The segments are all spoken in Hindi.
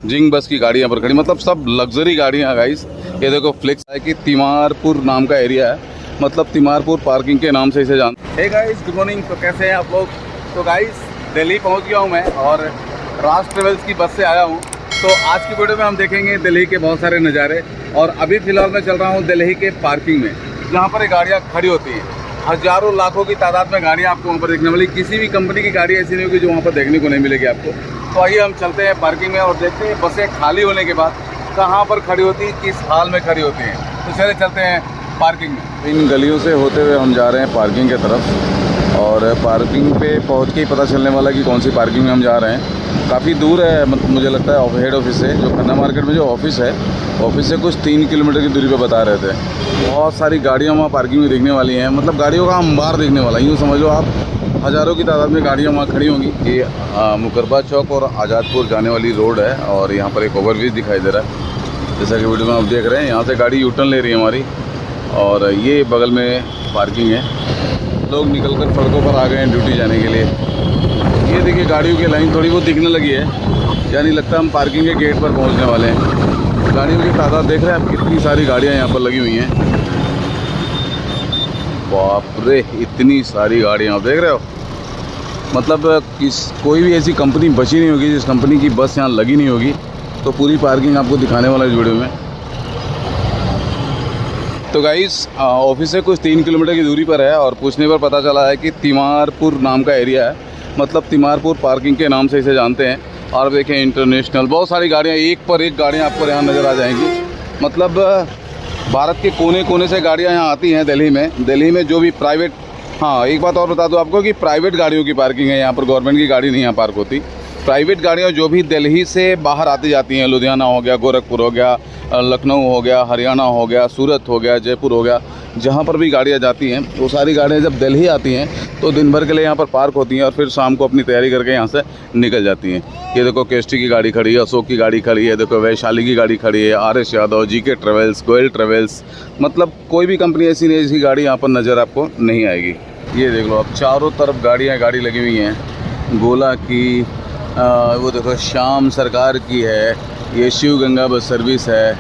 जिंग बस की गाड़ी यहाँ पर खड़ी, मतलब सब लग्जरी गाड़ियाँ गाइस। ये देखो फ्लेक्स है कि तिमारपुर नाम का एरिया है, मतलब तिमारपुर पार्किंग के नाम से इसे जानते हैं। Hey guys, good morning. तो कैसे हैं आप लोग? तो गाइस दिल्ली पहुँच गया हूँ मैं और राज ट्रेवल्स की बस से आया हूँ। तो आज की वीडियो में हम देखेंगे दिल्ली के बहुत सारे नज़ारे। और अभी फ़िलहाल मैं चल रहा हूँ दिल्ली के पार्किंग में, जहाँ पर ये गाड़ियाँ खड़ी होती हैं। हज़ारों लाखों की तादाद में गाड़ियाँ आपको वहाँ पर देखने वाली, किसी भी कंपनी की गाड़ी ऐसी नहीं होगी जो वहाँ पर देखने को नहीं मिलेगी आपको। तो आइए हम चलते हैं पार्किंग में और देखते हैं बसें खाली होने के बाद कहाँ पर खड़ी होती है, किस हाल में खड़ी होती हैं। तो चले चलते हैं पार्किंग में। इन गलियों से होते हुए हम जा रहे हैं पार्किंग की तरफ और पार्किंग पे पहुँच के ही पता चलने वाला कि कौन सी पार्किंग में हम जा रहे हैं। काफ़ी दूर है, मुझे लगता है हेड ऑफिस से, जो खन्ना मार्केट में जो ऑफिस है, ऑफिस से कुछ 3 किलोमीटर की दूरी पे बता रहे थे। बहुत सारी गाड़ियाँ वहाँ पार्किंग में देखने वाली हैं, मतलब गाड़ियों का अंबार देखने वाला, यूँ समझ लो आप। हज़ारों की तादाद में गाड़ियाँ वहाँ खड़ी होंगी। ये मुकरबा चौक और आज़ादपुर जाने वाली रोड है और यहाँ पर एक ओवरब्रिज दिखाई दे रहा है, जैसा कि वीडियो में आप देख रहे हैं। यहाँ से गाड़ी यूटर्न ले रही है हमारी और ये बगल में पार्किंग है। लोग निकल कर सड़कों पर आ गए हैं ड्यूटी जाने के लिए। ये देखिए गाड़ियों की लाइन थोड़ी बहुत दिखने लगी है, यानी लगता है हम पार्किंग के गेट पर पहुंचने वाले हैं। गाड़ियों की तादाद देख रहे हैं आप, कितनी सारी गाड़ियां यहाँ पर लगी हुई हैं। बाप रे, इतनी सारी गाड़ियां आप देख रहे हो। मतलब कोई भी ऐसी कंपनी बची नहीं होगी जिस कंपनी की बस यहाँ लगी नहीं होगी। तो पूरी पार्किंग आपको दिखाने वाला इस वीडियो में। तो गाइस ऑफिस से कुछ 3 किलोमीटर की दूरी पर है और पूछने पर पता चला है कि तिमारपुर नाम का एरिया है, मतलब तिमारपुर पार्किंग के नाम से इसे जानते हैं। और देखें इंटरनेशनल बहुत सारी गाड़ियाँ, एक पर एक गाड़ियाँ आपको यहाँ नज़र आ जाएंगी। मतलब भारत के कोने कोने से गाड़ियाँ यहाँ आती हैं दिल्ली में। दिल्ली में जो भी प्राइवेट, हाँ एक बात और बता दूँ आपको कि प्राइवेट गाड़ियों की पार्किंग है यहाँ पर, गवर्नमेंट की गाड़ी नहीं यहाँ पार्क होती। प्राइवेट गाड़ियाँ जो भी दिल्ली से बाहर आती जाती हैं, लुधियाना हो गया, गोरखपुर हो गया, लखनऊ हो गया, हरियाणा हो गया, सूरत हो गया, जयपुर हो गया, जहाँ पर भी गाड़ियाँ जाती हैं वो सारी गाड़ियाँ जब दिल्ली आती हैं तो दिन भर के लिए यहाँ पर पार्क होती हैं और फिर शाम को अपनी तैयारी करके यहाँ से निकल जाती हैं। ये देखो केएसटी की गाड़ी खड़ी है, अशोक की गाड़ी खड़ी है, देखो वैशाली की गाड़ी खड़ी है, RS Yadav, GK travels, Goyal travels, मतलब कोई भी कंपनी ऐसी नहीं जिसकी गाड़ी यहाँ पर नज़र आपको नहीं आएगी। ये देख लो आप, चारों तरफ गाड़ी लगी हुई हैं। गोला की, वो देखो श्याम सरकार की है, ये शिव गंगा बस सर्विस है,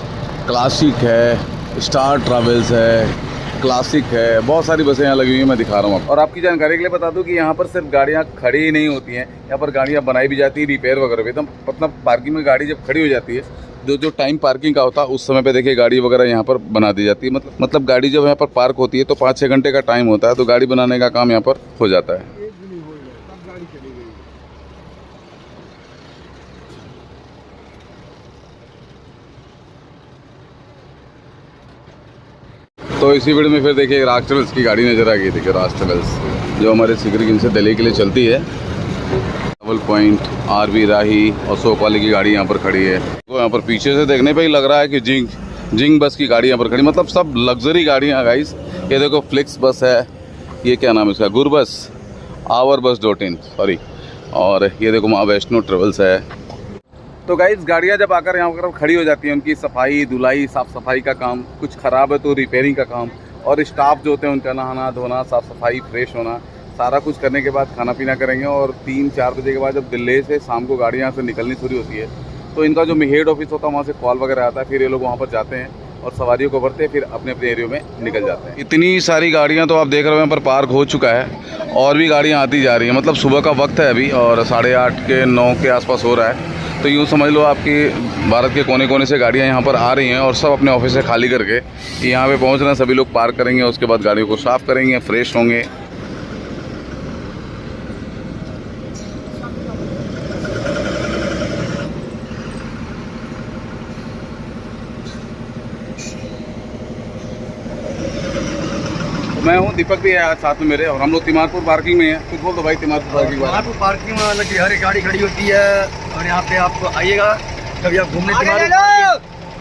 क्लासिक है, स्टार ट्रैवल्स है, क्लासिक है, बहुत सारी बसें यहाँ लगी हुई हैं। मैं दिखा रहा हूँ आपको। और आपकी जानकारी के लिए बता दूँ कि यहाँ पर सिर्फ गाड़ियाँ खड़ी ही नहीं होती हैं, यहाँ पर गाड़ियाँ बनाई भी जाती है, रिपेयर वगैरह भी। तो मतलब पार्किंग में गाड़ी जब खड़ी हो जाती है, जो टाइम पार्किंग का होता है उस समय पे देखिए गाड़ी वगैरह यहाँ पर बना दी जाती है। मतलब गाड़ी जब यहाँ पर पार्क होती है तो 5-6 घंटे का टाइम होता है, तो गाड़ी बनाने का काम यहाँ पर हो जाता है। तो इसी वीडियो में फिर देखिए राज ट्रेवल्स की गाड़ी नज़र आ गई। देखिए राज ट्रेवल्स जो हमारे सिकरगिंज से दिल्ली के लिए चलती है। डबल पॉइंट, आरवी राही, अशोक वाले की गाड़ी यहाँ पर खड़ी है। तो यहाँ पर पीछे से देखने पे ही लग रहा है कि जिंग बस की गाड़ी यहाँ पर खड़ी, मतलब सब लग्जरी गाड़ियाँ गाइस। ये देखो फ्लिक्स बस है, ये क्या नाम है इसका, गुरबस, आवर बस .in सॉरी। और ये देखो माँ वैष्णो ट्रेवल्स है। तो गाइस गाड़ियाँ जब आकर यहाँ पर खड़ी हो जाती हैं, उनकी सफाई धुलाई, साफ़ सफाई का काम, कुछ ख़राब है तो रिपेयरिंग का काम, और स्टाफ जो होते हैं उनका नहाना धोना, साफ़ सफाई, फ्रेश होना, सारा कुछ करने के बाद खाना पीना करेंगे। और 3-4 बजे के बाद जब दिल्ली से शाम को गाड़ी यहाँ से निकलनी शुरू होती है तो इनका जो हेड ऑफिस होता है वहाँ से कॉल वगैरह आता है, फिर ये लोग वहाँ पर जाते हैं और सवारियों को भरते हैं, फिर अपने अपने एरिया में निकल जाते हैं। इतनी सारी गाड़ियाँ तो आप देख रहे हो यहाँ पर पार्क हो चुका है और भी गाड़ियाँ आती जा रही हैं। मतलब सुबह का वक्त है अभी और 8:30 के 9 के आसपास हो रहा है। तो यूँ समझ लो आपकी भारत के कोने कोने से गाड़ियाँ यहाँ पर आ रही हैं और सब अपने ऑफिस से खाली करके यहाँ पे पहुँच रहे हैं। सभी लोग पार्क करेंगे, उसके बाद गाड़ियों को साफ़ करेंगे, फ्रेश होंगे। मैं हूँ दीपक भी है साथ में मेरे, और हम लोग तिमारपुर पार्किंग में हैं। कुछ बोल दो भाई तिमारपुर पार्किंग में मतलब हर एक गाड़ी खड़ी होती है और यहाँ पे आप आइएगा कभी आप घूमने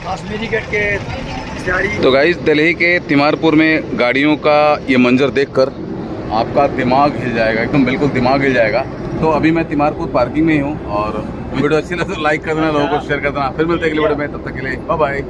कश्मीरी गेट के। तो गाइस दिल्ली के तिमारपुर में गाड़ियों का ये मंजर देखकर आपका दिमाग हिल जाएगा, एकदम बिल्कुल दिमाग हिल जाएगा। तो अभी मैं तिमारपुर पार्किंग में ही हूँ और वीडियो अच्छी लगे तो लाइक कर देना, लोगों को शेयर कर देना। फिर मिलते हैं अगले वीडियो में, तब तक के लिए बाय बाय।